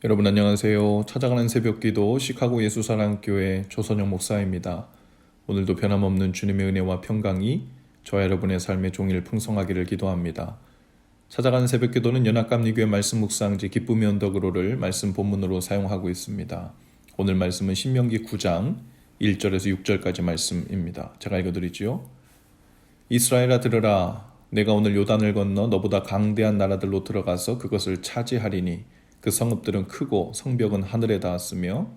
여러분 안녕하세요. 찾아가는 새벽기도 시카고 예수사랑교회 조선영 목사입니다. 오늘도 변함없는 주님의 은혜와 평강이 저와 여러분의 삶의 종일 풍성하기를 기도합니다. 찾아가는 새벽기도는 연합감리교회 말씀 묵상지 기쁨의 언덕으로를 말씀 본문으로 사용하고 있습니다. 오늘 말씀은 신명기 9장 1절에서 6절까지 말씀입니다. 제가 읽어드리지요. 이스라엘아 들으라. 내가 오늘 요단을 건너 너보다 강대한 나라들로 들어가서 그것을 차지하리니 그 성읍들은 크고 성벽은 하늘에 닿았으며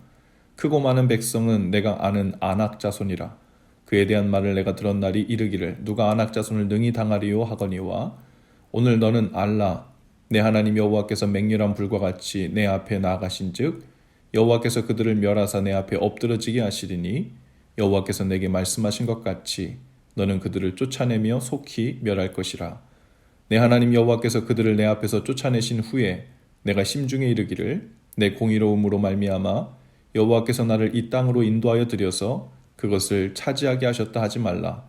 크고 많은 백성은 내가 아는 아낙 자손이라. 그에 대한 말을 내가 들은 날이 이르기를 누가 아낙 자손을 능히 당하리요 하거니와 오늘 너는 알라. 내 하나님 여호와께서 맹렬한 불과 같이 내 앞에 나아가신즉 여호와께서 그들을 멸하사 내 앞에 엎드러지게 하시리니 여호와께서 내게 말씀하신 것 같이 너는 그들을 쫓아내며 속히 멸할 것이라. 내 하나님 여호와께서 그들을 내 앞에서 쫓아내신 후에 내가 심중에 이르기를 내 공의로움으로 말미암아 여호와께서 나를 이 땅으로 인도하여 들여서 그것을 차지하게 하셨다 하지 말라.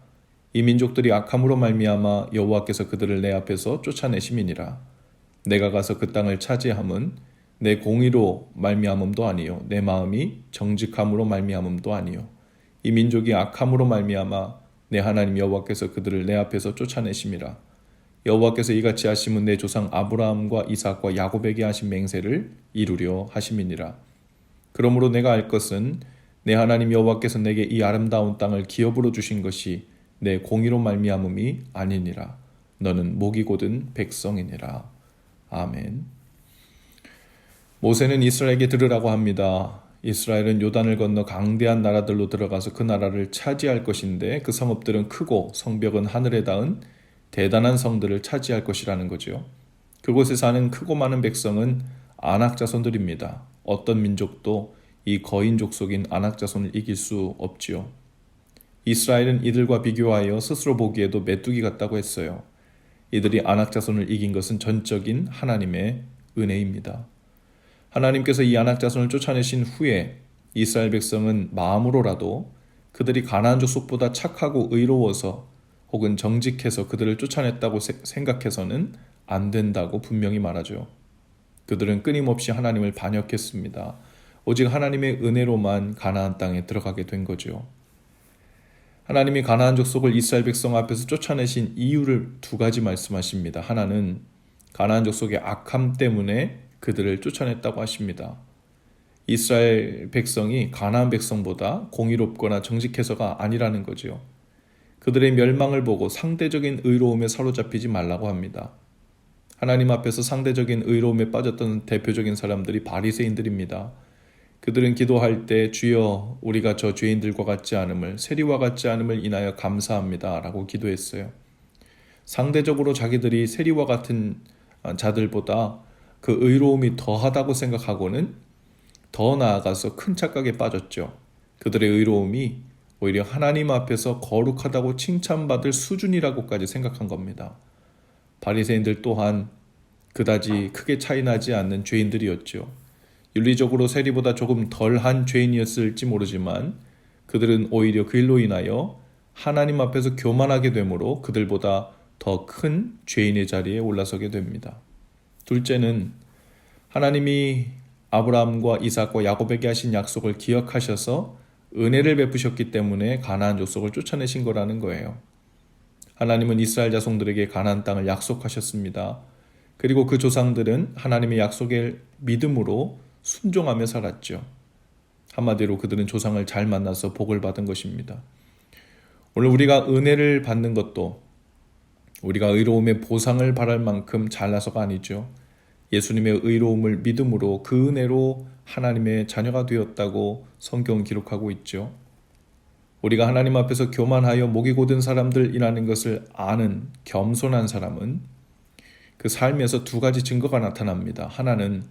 이 민족들이 악함으로 말미암아 여호와께서 그들을 내 앞에서 쫓아내심이니라. 내가 가서 그 땅을 차지함은 내 공의로 말미암음도 아니요 내 마음이 정직함으로 말미암음도 아니요 이 민족이 악함으로 말미암아 내 하나님 여호와께서 그들을 내 앞에서 쫓아내심이라. 여호와께서 이같이 하심은 내 조상 아브라함과 이삭과 야곱에게 하신 맹세를 이루려 하심이니라. 그러므로 내가 알 것은 내 하나님 여호와께서 내게 이 아름다운 땅을 기업으로 주신 것이 내 공의로 말미암음이 아니니라. 너는 목이 곧은 백성이니라. 아멘. 모세는 이스라엘에게 들으라고 합니다. 이스라엘은 요단을 건너 강대한 나라들로 들어가서 그 나라를 차지할 것인데 그 성읍들은 크고 성벽은 하늘에 닿은 대단한 성들을 차지할 것이라는 거죠. 그곳에 사는 크고 많은 백성은 아낙 자손들입니다. 어떤 민족도 이 거인 족속인 아낙 자손을 이길 수 없지요. 이스라엘은 이들과 비교하여 스스로 보기에도 메뚜기 같다고 했어요. 이들이 아낙 자손을 이긴 것은 전적인 하나님의 은혜입니다. 하나님께서 이 아낙 자손을 쫓아내신 후에 이스라엘 백성은 마음으로라도 그들이 가나안 족속보다 착하고 의로워서 혹은 정직해서 그들을 쫓아냈다고 생각해서는 안 된다고 분명히 말하죠. 그들은 끊임없이 하나님을 반역했습니다. 오직 하나님의 은혜로만 가나안 땅에 들어가게 된 거죠. 하나님이 가나안 족속을 이스라엘 백성 앞에서 쫓아내신 이유를 두 가지 말씀하십니다. 하나는 가나안 족속의 악함 때문에 그들을 쫓아냈다고 하십니다. 이스라엘 백성이 가나안 백성보다 공의롭거나 정직해서가 아니라는 거죠. 그들의 멸망을 보고 상대적인 의로움에 사로잡히지 말라고 합니다. 하나님 앞에서 상대적인 의로움에 빠졌던 대표적인 사람들이 바리새인들입니다. 그들은 기도할 때 주여 우리가 저 죄인들과 같지 않음을 세리와 같지 않음을 인하여 감사합니다 라고 기도했어요. 상대적으로 자기들이 세리와 같은 자들보다 그 의로움이 더하다고 생각하고는 더 나아가서 큰 착각에 빠졌죠. 그들의 의로움이 오히려 하나님 앞에서 거룩하다고 칭찬받을 수준이라고까지 생각한 겁니다. 바리새인들 또한 그다지 크게 차이나지 않는 죄인들이었죠. 윤리적으로 세리보다 조금 덜한 죄인이었을지 모르지만 그들은 오히려 그 일로 인하여 하나님 앞에서 교만하게 되므로 그들보다 더 큰 죄인의 자리에 올라서게 됩니다. 둘째는 하나님이 아브라함과 이삭과 야곱에게 하신 약속을 기억하셔서 은혜를 베푸셨기 때문에 가나안 족속을 쫓아내신 거라는 거예요. 하나님은 이스라엘 자손들에게 가나안 땅을 약속하셨습니다. 그리고 그 조상들은 하나님의 약속을 믿음으로 순종하며 살았죠. 한마디로 그들은 조상을 잘 만나서 복을 받은 것입니다. 오늘 우리가 은혜를 받는 것도 우리가 의로움의 보상을 바랄 만큼 잘나서가 아니죠. 예수님의 의로움을 믿음으로 그 은혜로 하나님의 자녀가 되었다고 성경은 기록하고 있죠. 우리가 하나님 앞에서 교만하여 목이 곧은 사람들이라는 것을 아는 겸손한 사람은 그 삶에서 두 가지 증거가 나타납니다. 하나는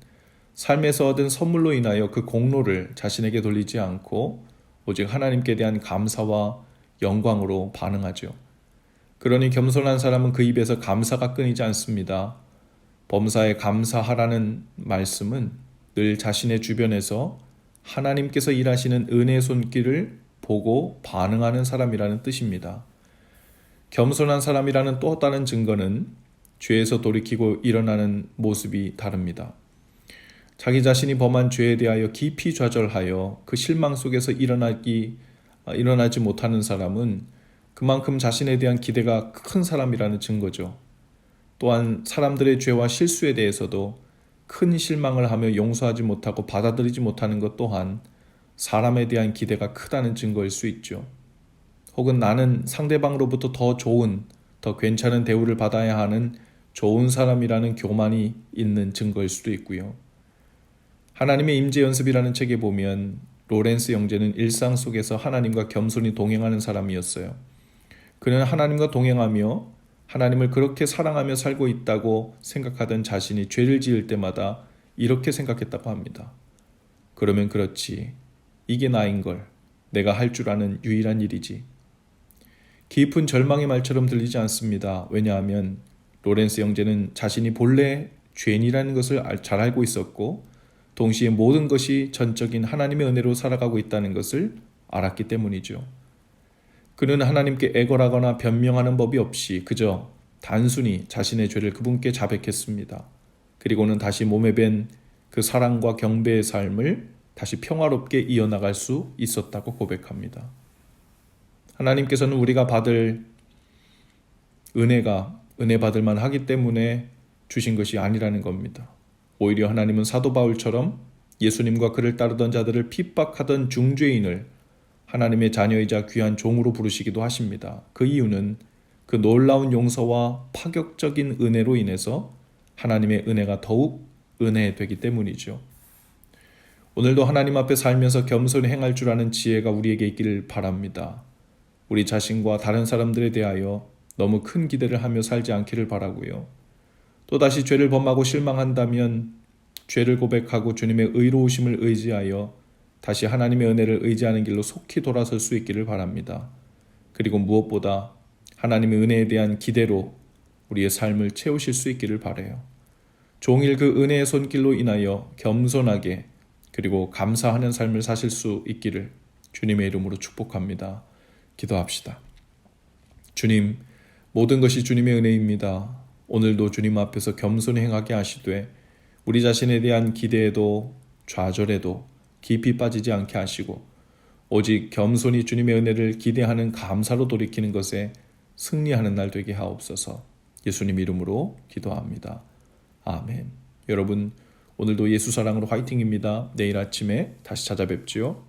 삶에서 얻은 선물로 인하여 그 공로를 자신에게 돌리지 않고 오직 하나님께 대한 감사와 영광으로 반응하죠. 그러니 겸손한 사람은 그 입에서 감사가 끊이지 않습니다. 범사에 감사하라는 말씀은 늘 자신의 주변에서 하나님께서 일하시는 은혜의 손길을 보고 반응하는 사람이라는 뜻입니다. 겸손한 사람이라는 또 다른 증거는 죄에서 돌이키고 일어나는 모습이 다릅니다. 자기 자신이 범한 죄에 대하여 깊이 좌절하여 그 실망 속에서 일어나지 못하는 사람은 그만큼 자신에 대한 기대가 큰 사람이라는 증거죠. 또한 사람들의 죄와 실수에 대해서도 큰 실망을 하며 용서하지 못하고 받아들이지 못하는 것 또한 사람에 대한 기대가 크다는 증거일 수 있죠. 혹은 나는 상대방으로부터 더 좋은, 더 괜찮은 대우를 받아야 하는 좋은 사람이라는 교만이 있는 증거일 수도 있고요. 하나님의 임재 연습이라는 책에 보면 로렌스 형제는 일상 속에서 하나님과 겸손히 동행하는 사람이었어요. 그는 하나님과 동행하며 하나님을 그렇게 사랑하며 살고 있다고 생각하던 자신이 죄를 지을 때마다 이렇게 생각했다고 합니다. 그러면 그렇지. 이게 나인걸. 내가 할 줄 아는 유일한 일이지. 깊은 절망의 말처럼 들리지 않습니다. 왜냐하면 로렌스 형제는 자신이 본래 죄인이라는 것을 잘 알고 있었고 동시에 모든 것이 전적인 하나님의 은혜로 살아가고 있다는 것을 알았기 때문이죠. 그는 하나님께 애걸하거나 변명하는 법이 없이 그저 단순히 자신의 죄를 그분께 자백했습니다. 그리고는 다시 몸에 밴 그 사랑과 경배의 삶을 다시 평화롭게 이어나갈 수 있었다고 고백합니다. 하나님께서는 우리가 받을 은혜가 은혜 받을만 하기 때문에 주신 것이 아니라는 겁니다. 오히려 하나님은 사도 바울처럼 예수님과 그를 따르던 자들을 핍박하던 중죄인을 하나님의 자녀이자 귀한 종으로 부르시기도 하십니다. 그 이유는 그 놀라운 용서와 파격적인 은혜로 인해서 하나님의 은혜가 더욱 은혜되기 때문이죠. 오늘도 하나님 앞에 살면서 겸손히 행할 줄 아는 지혜가 우리에게 있기를 바랍니다. 우리 자신과 다른 사람들에 대하여 너무 큰 기대를 하며 살지 않기를 바라고요. 또다시 죄를 범하고 실망한다면 죄를 고백하고 주님의 의로우심을 의지하여 다시 하나님의 은혜를 의지하는 길로 속히 돌아설 수 있기를 바랍니다. 그리고 무엇보다 하나님의 은혜에 대한 기대로 우리의 삶을 채우실 수 있기를 바라요. 종일 그 은혜의 손길로 인하여 겸손하게 그리고 감사하는 삶을 사실 수 있기를 주님의 이름으로 축복합니다. 기도합시다. 주님, 모든 것이 주님의 은혜입니다. 오늘도 주님 앞에서 겸손히 행하게 하시되 우리 자신에 대한 기대에도 좌절에도 깊이 빠지지 않게 하시고 오직 겸손히 주님의 은혜를 기대하는 감사로 돌이키는 것에 승리하는 날 되게 하옵소서. 예수님 이름으로 기도합니다. 아멘. 여러분, 오늘도 예수 사랑으로 화이팅입니다. 내일 아침에 다시 찾아뵙지요.